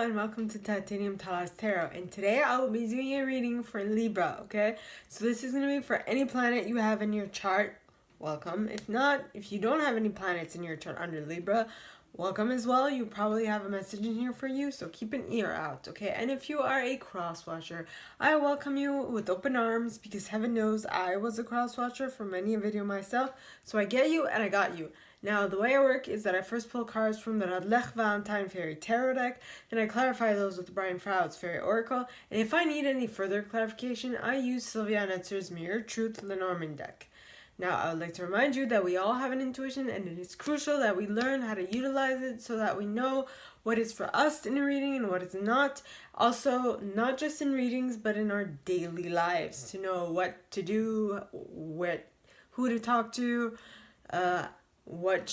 and welcome to Titanium Talas Tarot. And today I will be doing a reading for Libra, okay? So this is going to be for any planet you have in your chart. Welcome. If not, if you don't have any planets in your chart under Libra, welcome as well. You probably have a message in here for you, so keep an ear out, okay? And if you are a cross-watcher, I welcome you with open arms because heaven knows I was a cross-watcher for many a video myself. So I get you and I got you. Now, the way I work is that I first pull cards from the Radlech Valentine Fairy Tarot deck, then I clarify those with Brian Froud's Fairy Oracle, and if I need any further clarification, I use Sylvia Netzer's Mirror Truth Lenormand deck. Now, I would like to remind you that we all have an intuition, and it is crucial that we learn how to utilize it so that we know what is for us in a reading and what is not. Also, not just in readings, but in our daily lives, to know what to do, who to talk to, what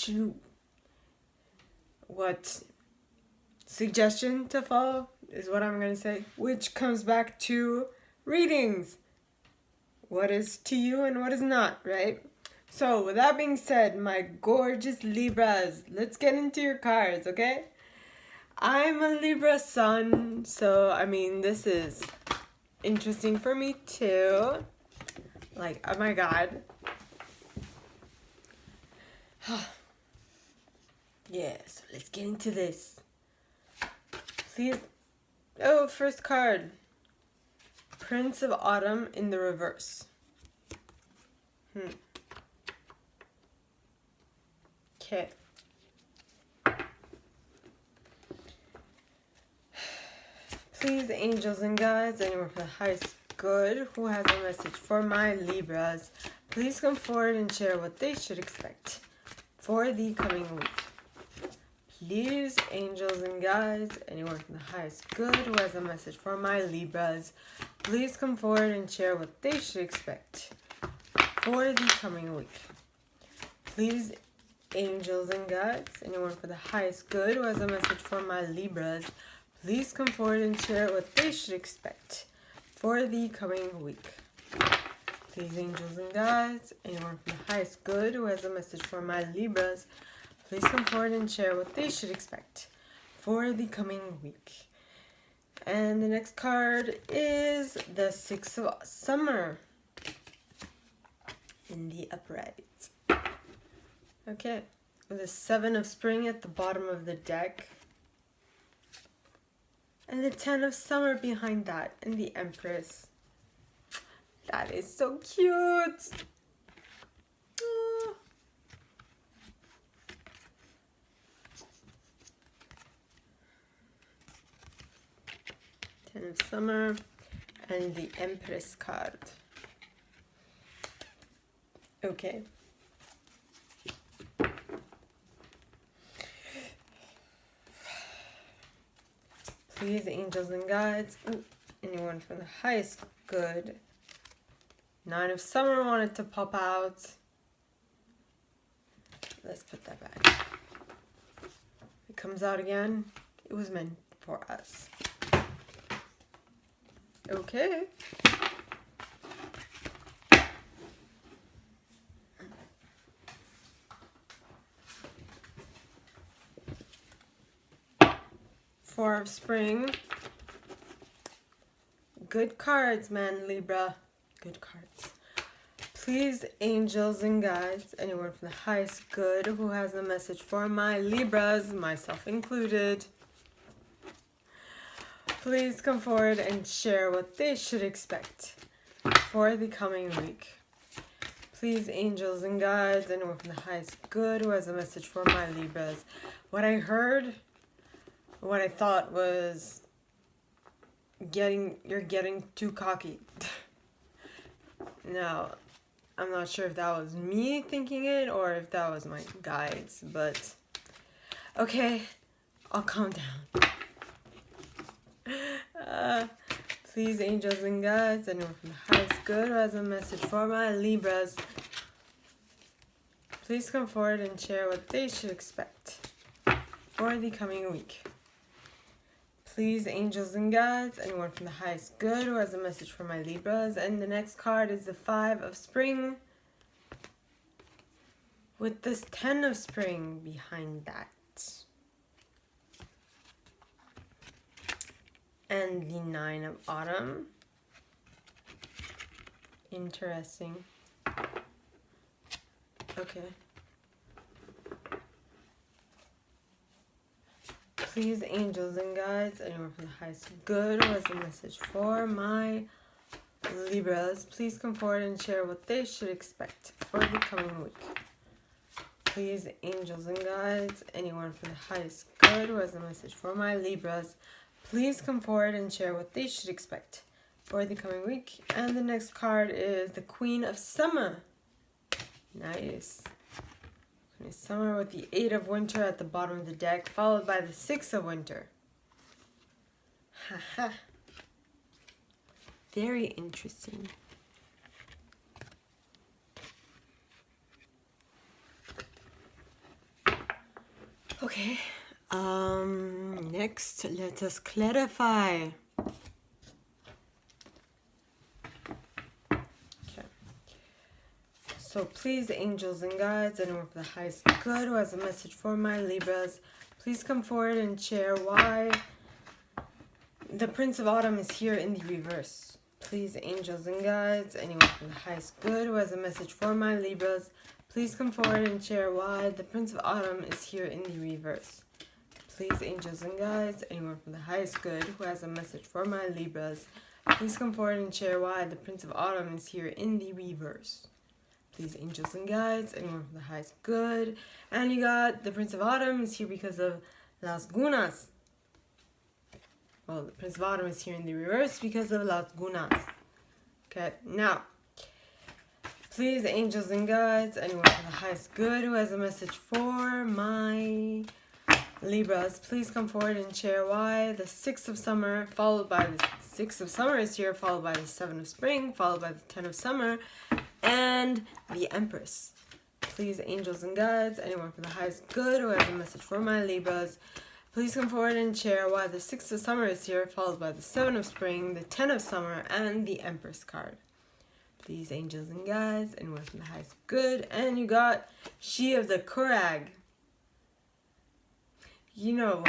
suggestion to follow is what I'm going to say, which comes back to readings. What is to you and what is not, right? So with that being said, my gorgeous Libras, let's get into your cards, okay? I'm a Libra sun, so I mean, this is interesting for me too. Like, oh my God. Yeah, so let's get into this. Please. Oh, first card. Prince of Autumn in the reverse. Okay. Please, angels and guides, anyone from the highest good who has a message for my Libras, please come forward and share what they should expect for the coming week. Please, angels and guides, anyone from the highest good who has a message for my Libras, please come forward and share what they should expect for the coming week. Please, angels and guides, anyone for the highest good who has a message for my Libras, please come forward and share what they should expect for the coming week. Please, angels and guides, anyone from the highest good who has a message for my Libras, please come forward and share what they should expect for the coming week. And the next card is the Six of Summer in the upright. Okay, with the Seven of Spring at the bottom of the deck. And the Ten of Summer behind that, and the Empress. That is so cute! Oh. Ten of Summer and the Empress card. Okay. Please, angels and guides, anyone from the highest good. Nine of Summer wanted to pop out. Let's put that back. It comes out again. It was meant for us. Okay. Four of Spring. Good cards, man, Libra. Good cards. Please, angels and guides, anyone from the highest good who has a message for my Libras, myself included, please come forward and share what they should expect for the coming week. Please, angels and guides, anyone from the highest good who has a message for my Libras. What I heard, what I thought was you're getting too cocky. Now, I'm not sure if that was me thinking it or if that was my guides, but okay, I'll calm down. Please, angels and guides, anyone from the highest good who has a message for my Libras, please come forward and share what they should expect for the coming week. Please, angels and guides, anyone from the highest good who has a message for my Libras. And the next card is the Five of Spring with this Ten of Spring behind that. and the Nine of Autumn. Interesting. Okay. Please, angels and guides, anyone from the highest good who has a message for my Libras, please come forward and share what they should expect for the coming week. Please, angels and guides, anyone from the highest good who has a message for my Libras, please come forward and share what they should expect for the coming week. And the next card is the Queen of Summer. Nice. Queen of Summer with the Eight of Winter at the bottom of the deck, followed by the Six of Winter. Haha. Very interesting. Okay. Next, let us clarify. So please, angels and guides, anyone from the highest good who has a message for my Libras, please come forward and share why the Prince of Autumn is here in the reverse. Please, angels and guides, anyone from the highest good who has a message for my Libras, please come forward and share why the Prince of Autumn is here in the reverse. Please, angels and guides, anyone from the highest good who has a message for my Libras, please come forward and share why the Prince of Autumn is here in the reverse. Please, angels and guides, anyone from the highest good. And you got the Prince of Autumn is here because of Las Gunas. Well, the Prince of Autumn is here in the reverse because of Las Gunas. Okay, now, please, angels and guides, anyone from the highest good who has a message for my Libras, please come forward and share why the Six of Summer, followed by the Six of Summer is here, followed by the Seven of Spring, followed by the Ten of Summer, and the Empress. Please, angels and guides, anyone from the highest good who has a message for my Libras, please come forward and share why the Six of Summer is here, followed by the Seven of Spring, the Ten of Summer, and the Empress card. Please, angels and guides, anyone from the highest good. And you got She of the Kurag. You know,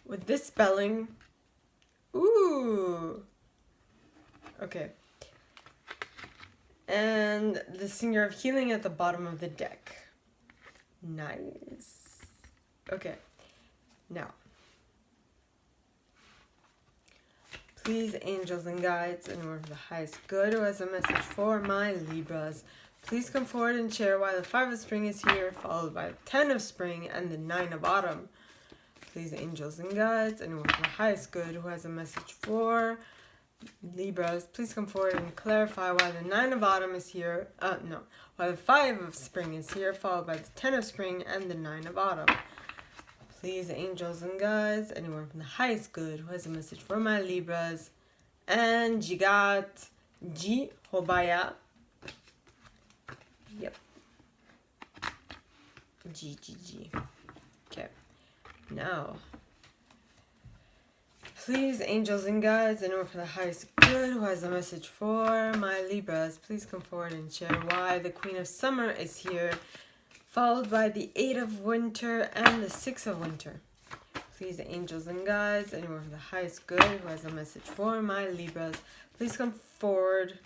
with this spelling, ooh, okay. And the Singer of Healing at the bottom of the deck. Nice. Okay, now, please, angels and guides, anyone from the highest good who has a message for my Libras, please come forward and share why the Five of Spring is here, followed by the Ten of Spring and the Nine of Autumn. Please, angels and guides, anyone from the highest good who has a message for Libras, please come forward and clarify why the Nine of Autumn is here, why the Five of Spring is here, followed by the Ten of Spring and the Nine of Autumn. Please, angels and guides, anyone from the highest good who has a message for my Libras. And you got G Hobaya. Yep. G. Okay. Now, please, angels and guides, anyone from the highest good who has a message for my Libras, please come forward and share why the Queen of Summer is here, followed by the Eight of Winter and the Six of Winter. Please, angels and guides, anyone from the highest good who has a message for my Libras, please come forward.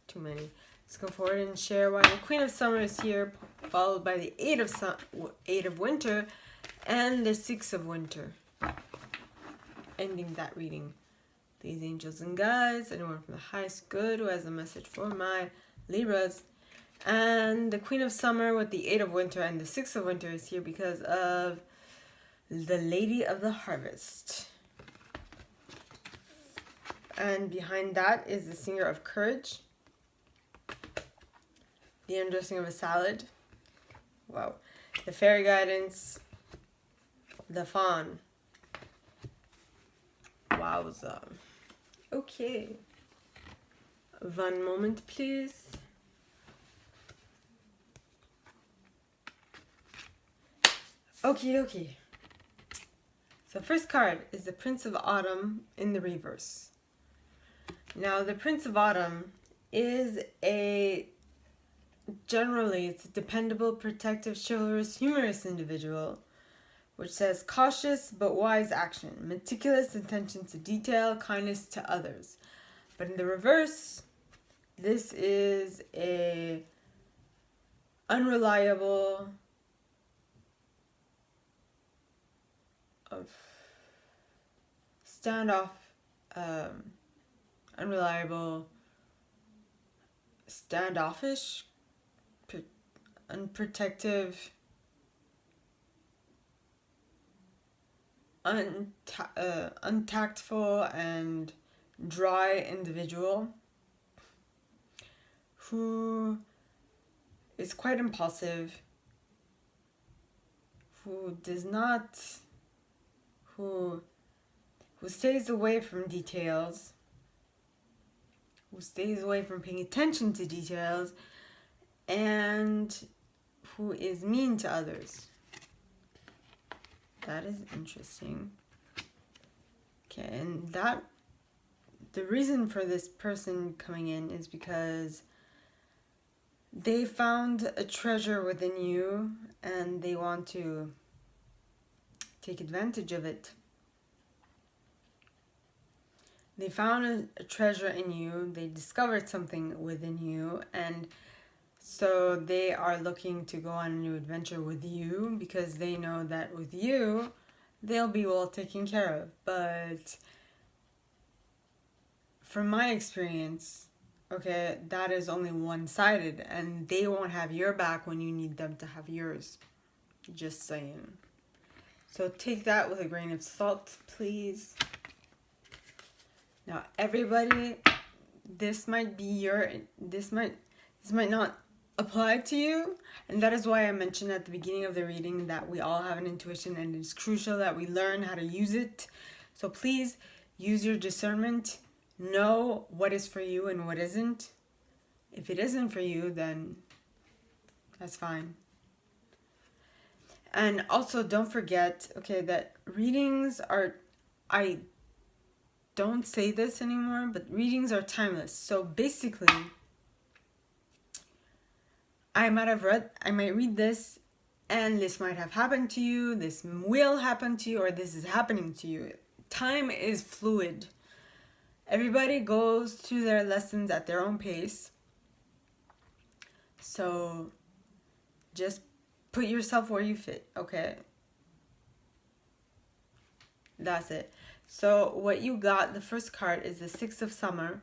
Too many. Let's go forward and share why the Queen of Summer is here, followed by the Eight of Winter and the Six of Winter. Ending that reading. Please, angels and guides, anyone from the highest good who has a message for my Libras. And the Queen of Summer with the Eight of Winter and the Six of Winter is here because of the Lady of the Harvest. And behind that is the Singer of Courage. The Undressing of a Salad. Wow. The Fairy Guidance. The Fawn. Wowza. Okay. One moment, please. Okay. So first card is the Prince of Autumn in the reverse. Now, the Prince of Autumn is generally, it's a dependable, protective, chivalrous, humorous individual. which says cautious but wise action, meticulous attention to detail, kindness to others. But in the reverse, this is a unreliable, unreliable, standoffish, unprotective, untactful, and dry individual who is quite impulsive, who stays away from details, who stays away from paying attention to details, and who is mean to others. That is interesting. Okay, and the reason for this person coming in is because they found a treasure within you and they want to take advantage of it. They found a treasure in you, they discovered something within you, and so they are looking to go on a new adventure with you because they know that with you, they'll be well taken care of. But from my experience, okay, that is only one-sided, and they won't have your back when you need them to have yours. Just saying. So take that with a grain of salt, please. Now, everybody, this might not apply to you, and that is why I mentioned at the beginning of the reading that we all have an intuition, and it's crucial that we learn how to use it. So please use your discernment. Know what is for you and what isn't. If it isn't for you, then that's fine. And also don't forget, okay, that readings are, I don't say this anymore, but readings are timeless. So basically, I might read this and this might have happened to you, this will happen to you, or this is happening to you. Time is fluid. Everybody goes through their lessons at their own pace. So just put yourself where you fit, okay? That's it. So what you got, the first card is the Six of Summer.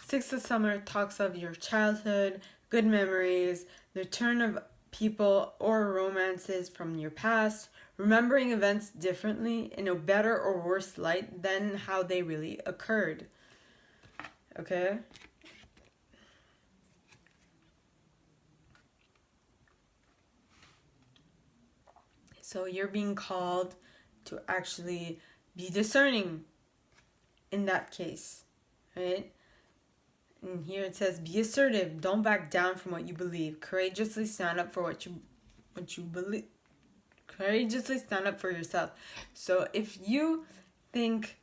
Six of Summer talks of your childhood, good memories, the return of people or romances from your past, remembering events differently in a better or worse light than how they really occurred. Okay? So you're being called to actually be discerning in that case, right? And here it says, be assertive. Don't back down from what you believe. Courageously stand up for what you believe. Courageously stand up for yourself. So if you think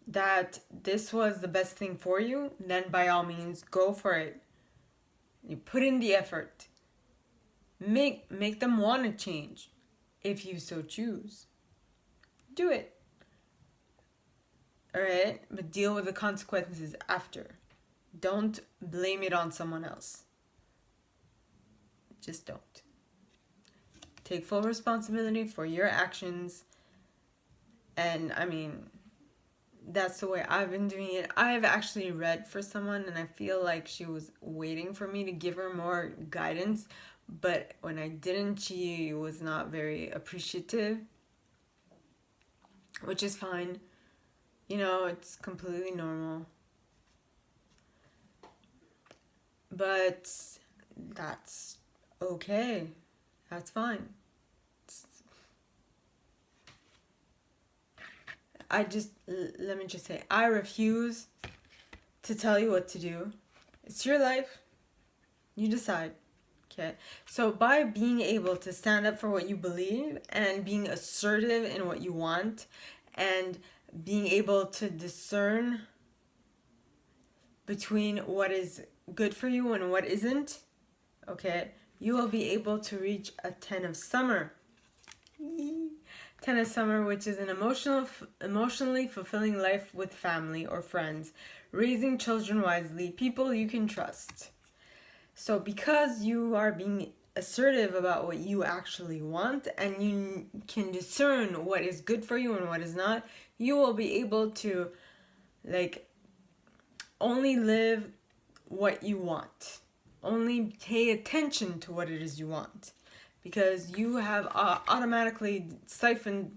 that this was the best thing for you, then by all means, go for it. You put in the effort. Make them want to change if you so choose. Do it. Alright? But deal with the consequences after. Don't blame it on someone else. Just don't. Take full responsibility for your actions. And I mean, that's the way I've been doing it. I've actually read for someone and I feel like she was waiting for me to give her more guidance. But when I didn't, she was not very appreciative. Which is fine. You know, it's completely normal. But that's okay. That's fine. Let me just say, I refuse to tell you what to do. It's your life. You decide. Okay? So by being able to stand up for what you believe and being assertive in what you want and being able to discern between what is good for you and what isn't, okay, you will be able to reach a 10 of Summer. Ten of Summer, which is an emotionally fulfilling life with family or friends, raising children wisely, people you can trust. So because you are being assertive about what you actually want and you can discern what is good for you and what is not, you will be able to only live what you want. Only pay attention to what it is you want. Because you have automatically siphoned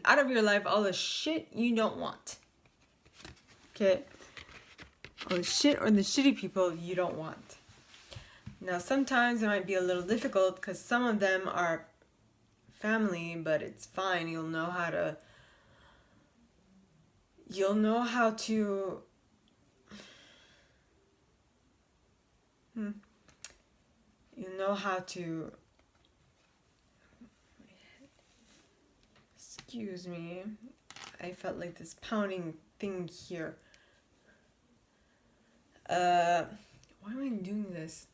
out of your life all the shit you don't want. Okay? All the shit or the shitty people you don't want. Now, sometimes it might be a little difficult because some of them are family, but it's fine. You'll know how to You'll know how to excuse me, I felt like this pounding thing here. Why am I doing this?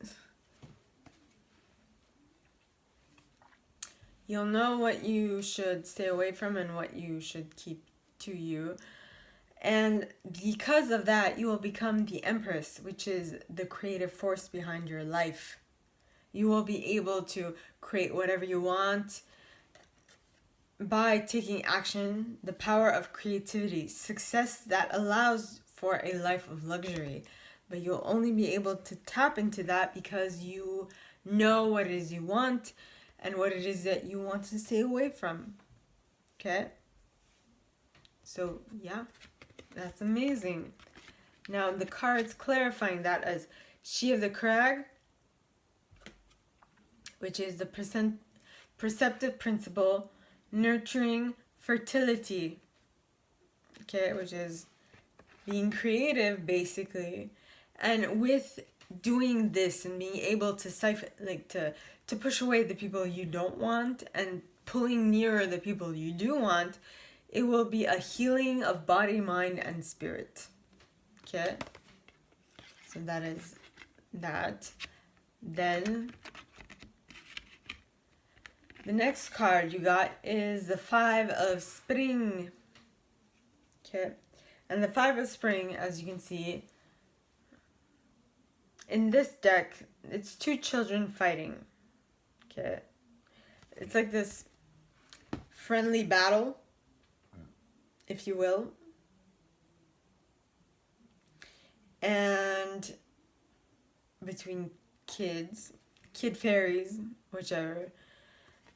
You'll know what you should stay away from and what you should keep to you. And because of that, you will become the Empress, which is the creative force behind your life. You will be able to create whatever you want by taking action, the power of creativity, success that allows for a life of luxury. But you'll only be able to tap into that because you know what it is you want and what it is that you want to stay away from. Okay? So, yeah, that's amazing. Now, the card's clarifying that as She of the Crag, which is the perceptive principle, nurturing fertility. Okay, which is being creative, basically. And with doing this and being able to to push away the people you don't want and pulling nearer the people you do want, it will be a healing of body, mind, and spirit. Okay? So that is that. Then the next card you got is the Five of Spring. Okay? And the Five of Spring, as you can see, in this deck, it's two children fighting. Okay? It's like this friendly battle, if you will. And between kid fairies, whichever.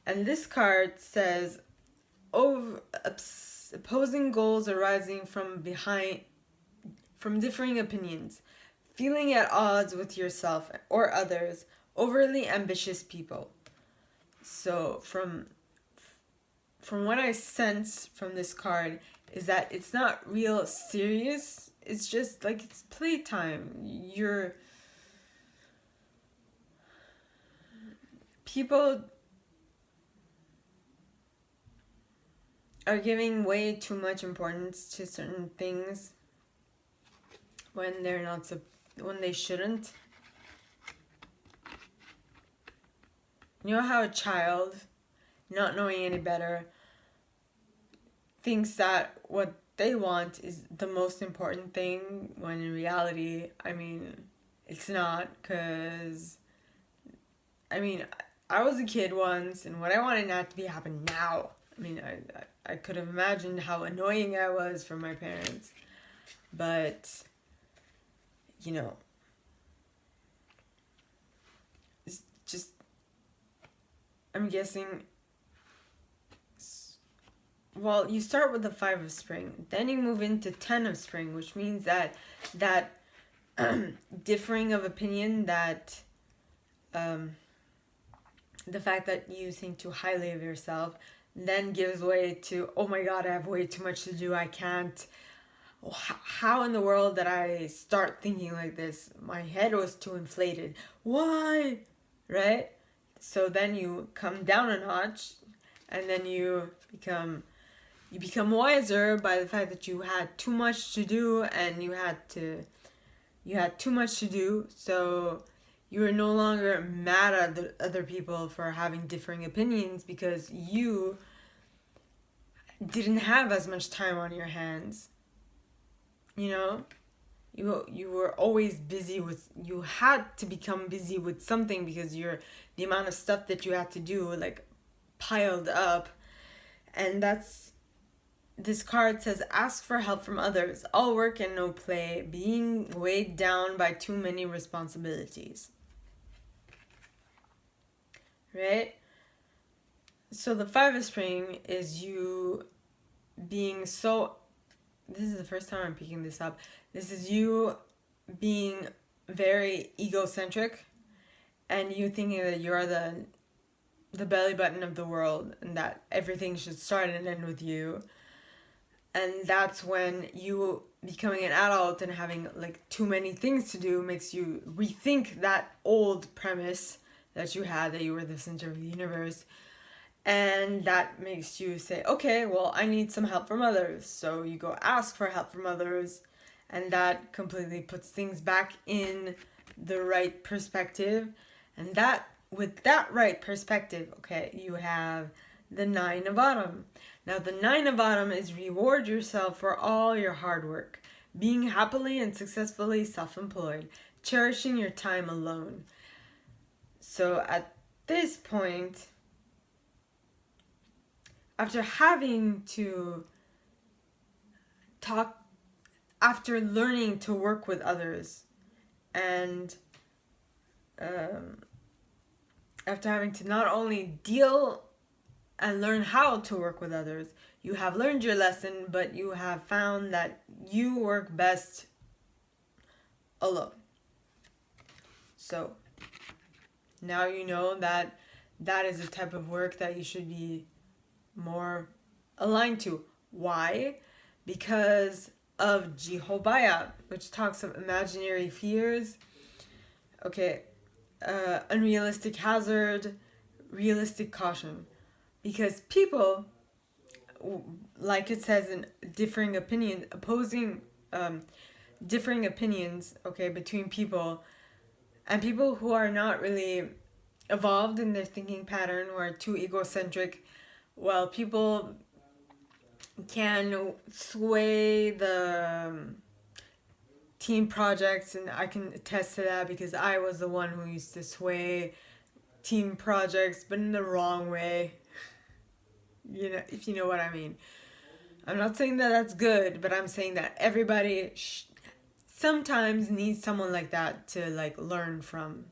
And this card says, opposing goals arising from differing opinions, feeling at odds with yourself or others, overly ambitious people. So from what I sense from this card is that it's not real serious. It's just like it's playtime. People are giving way too much importance to certain things when when they shouldn't. You know how a child, not knowing any better, thinks that what they want is the most important thing, when in reality, it's not, because, I was a kid once, and what I wanted not to be happened now. I could have imagined how annoying I was for my parents, but, it's just, I'm guessing, well, you start with the Five of Spring, then you move into Ten of Spring, which means that differing of opinion, that the fact that you think too highly of yourself then gives way to, oh my god, I have way too much to do, I can't. How in the world did I start thinking like this? My head was too inflated. Why? Right? So then you come down a notch, and then you become wiser by the fact that you had too much to do, and you had too much to do, so You are no longer mad at the other people for having differing opinions because you didn't have as much time on your hands. You know? You were always busy with, you had to become busy with something because the amount of stuff that you had to do like piled up. And this card says, ask for help from others, all work and no play, being weighed down by too many responsibilities. Right? So the Five of Spring is you being so, this is the first time I'm picking this up. This is you being very egocentric and you thinking that you're the belly button of the world and that everything should start and end with you. And that's when you becoming an adult and having like too many things to do makes you rethink that old premise that you had, that you were the center of the universe. And that makes you say, okay, well, I need some help from others. So you go ask for help from others. And that completely puts things back in the right perspective. And that, with that right perspective, okay, you have the Nine of Autumn. Now, the Nine of Autumn is reward yourself for all your hard work, being happily and successfully self-employed, cherishing your time alone. So at this point, after having to talk, after learning to work with others, and after having to not only deal and learn how to work with others, you have learned your lesson, but you have found that you work best alone. So now you know that that is the type of work that you should be more aligned to. Why? Because of Jehovah, which talks of imaginary fears. Okay, unrealistic hazard, realistic caution. Because people, like it says in differing opinions, differing opinions, okay, between people, and people who are not really evolved in their thinking pattern, who are too egocentric, well, people can sway the team projects, and I can attest to that because I was the one who used to sway team projects, but in the wrong way. You know, if you know what I mean. I'm not saying that that's good, but I'm saying that everybody sometimes needs someone like that to like learn from.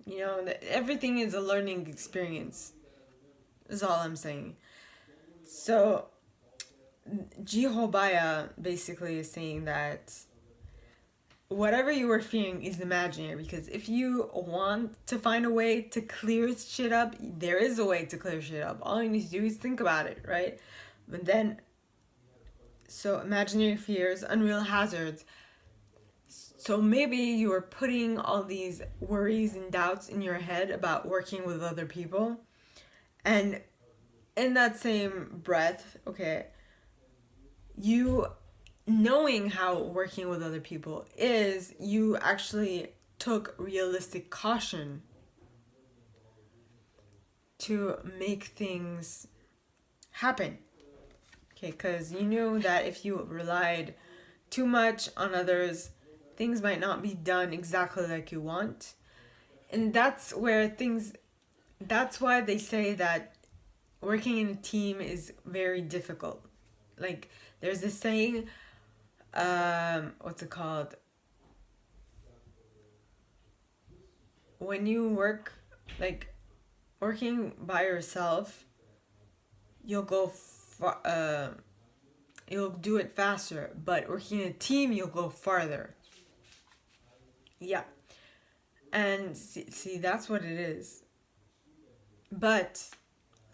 You know, that everything is a learning experience, is all I'm saying. So Jehovah basically is saying that whatever you were fearing is imaginary, because if you want to find a way to clear shit up, there is a way to clear shit up. All you need to do is think about it, right? But then, so imaginary fears, unreal hazards. So maybe you are putting all these worries and doubts in your head about working with other people. And in that same breath, okay, you knowing how working with other people is, you actually took realistic caution to make things happen. Okay, because you knew that if you relied too much on others, things might not be done exactly like you want. And that's where that's why they say that working in a team is very difficult. Like, there's this saying, what's it called? When you work, like, working by yourself, you'll go you'll do it faster, but working in a team, you'll go farther. Yeah. And see, that's what it is. But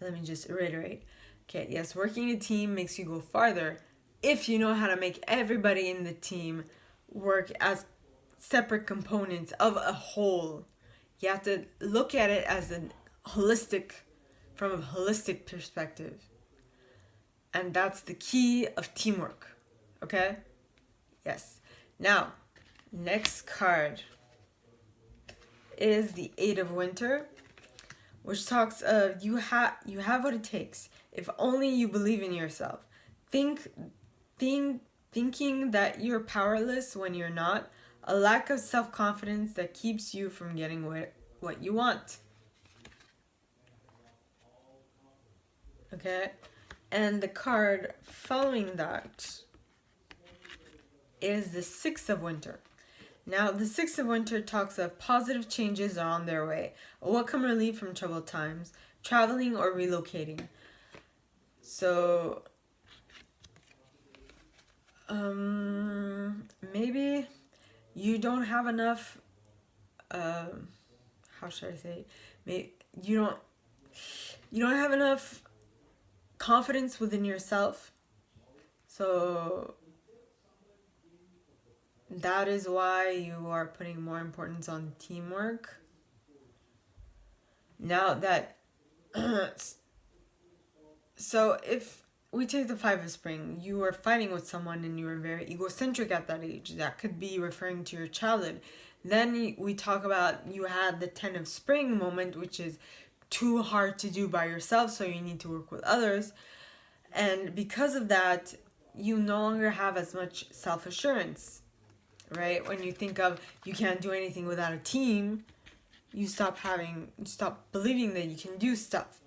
let me just reiterate. Okay, yes, working in a team makes you go farther if you know how to make everybody in the team work as separate components of a whole. You have to look at it as from a holistic perspective. And that's the key of teamwork. Okay? Yes. Now, next card is the Eight of Winter, which talks of you have what it takes if only you believe in yourself. Thinking that you're powerless when you're not, a lack of self-confidence that keeps you from getting what you want. Okay? And the card following that is the Six of Winter. Now, the Six of Winter talks of positive changes are on their way, a welcome relief from troubled times, traveling or relocating. So, maybe you don't have enough, how should I say, maybe you don't have enough confidence within yourself. So that is why you are putting more importance on teamwork. Now that so if we take the Five of Spring, you were fighting with someone and you were very egocentric at that age. That could be referring to your childhood. Then we talk about you had the Ten of Spring moment, which is too hard to do by yourself, so you need to work with others. And because of that, you no longer have as much self-assurance, right? When you think of you can't do anything without a team, you stop believing that you can do stuff.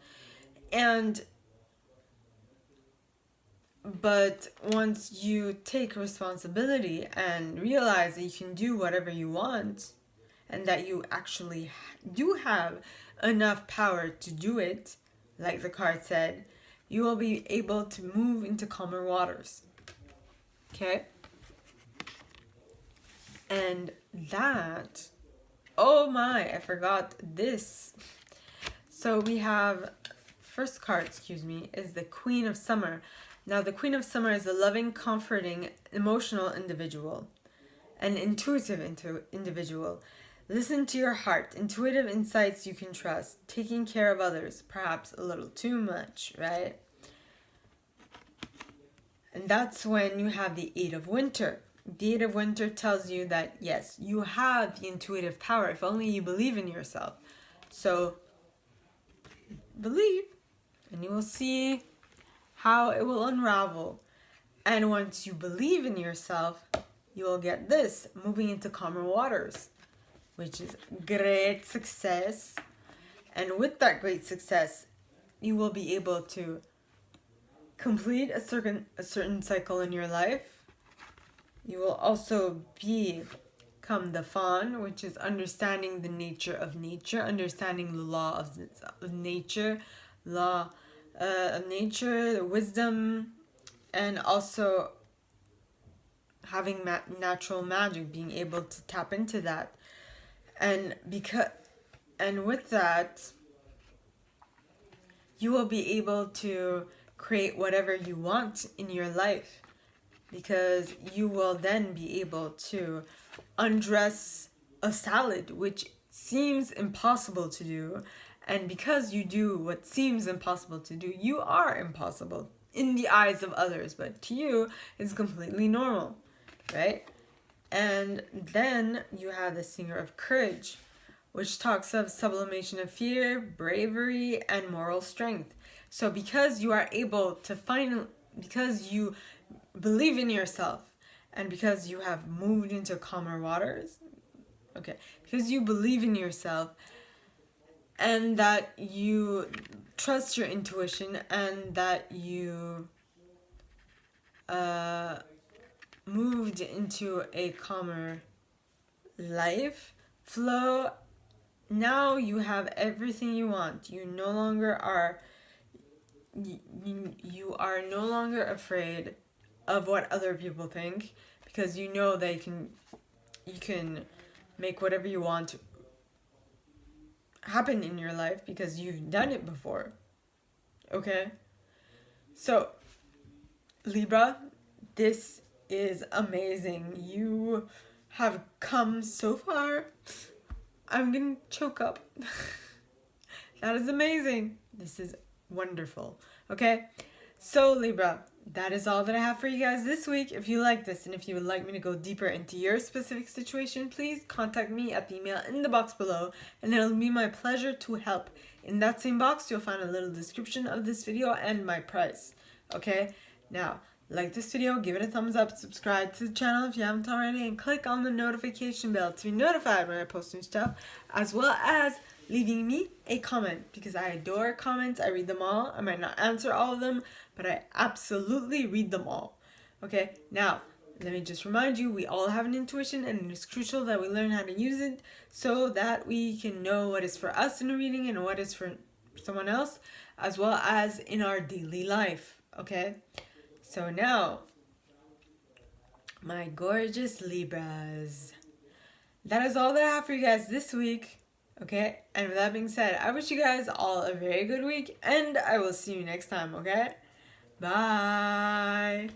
But once you take responsibility and realize that you can do whatever you want and that you actually do have enough power to do it, like the card said, you will be able to move into calmer waters. Okay? And that, oh my, I forgot this. So we have, first card, is the Queen of Summer. Now, the Queen of Summer is a loving, comforting, emotional individual, an intuitive individual. Listen to your heart, intuitive insights you can trust, taking care of others, perhaps a little too much, right? And that's when you have the Eight of Winter. The Eight of Winter tells you that, yes, you have the intuitive power if only you believe in yourself. So, believe, and you will see how it will unravel. And once you believe in yourself, you will get this, moving into calmer waters, which is great success. And with that great success, you will be able to complete a certain cycle in your life. You will also become the Fawn, which is understanding the nature of nature, understanding the law of nature, the wisdom, and also having natural magic, being able to tap into that. And with that, you will be able to create whatever you want in your life, because you will then be able to undress a salad, which seems impossible to do. And because you do what seems impossible to do, you are impossible in the eyes of others, but to you, it's completely normal, right? And then you have the Singer of Courage, which talks of sublimation of fear, bravery, and moral strength. So because you are able to because you believe in yourself, and because you have moved into calmer waters, because you believe in yourself, and that you trust your intuition, and that you moved into a calmer life flow, now you have everything you want. You no longer are you are no longer afraid of what other people think, because you know that you can make whatever you want happen in your life because you've done it before. Okay? So, Libra, this is amazing. You have come so far. I'm gonna choke up. That is amazing. This is wonderful. Okay? So Libra, that is all that I have for you guys this week. If you like this and if you would like me to go deeper into your specific situation, please contact me at the email in the box below, and it'll be my pleasure to help. In that same box, you'll find a little description of this video and my price. Okay? Now, like this video, give it a thumbs up, subscribe to the channel if you haven't already, and click on the notification bell to be notified when I post new stuff, as well as leaving me a comment, because I adore comments. I read them all. I might not answer all of them, but I absolutely read them all. Okay, now let me just remind you, we all have an intuition, and it is crucial that we learn how to use it so that we can know what is for us in a reading and what is for someone else, as well as in our daily life. Okay, so now, my gorgeous Libras, that is all that I have for you guys this week. Okay, and with that being said, I wish you guys all a very good week, and I will see you next time. Okay, bye.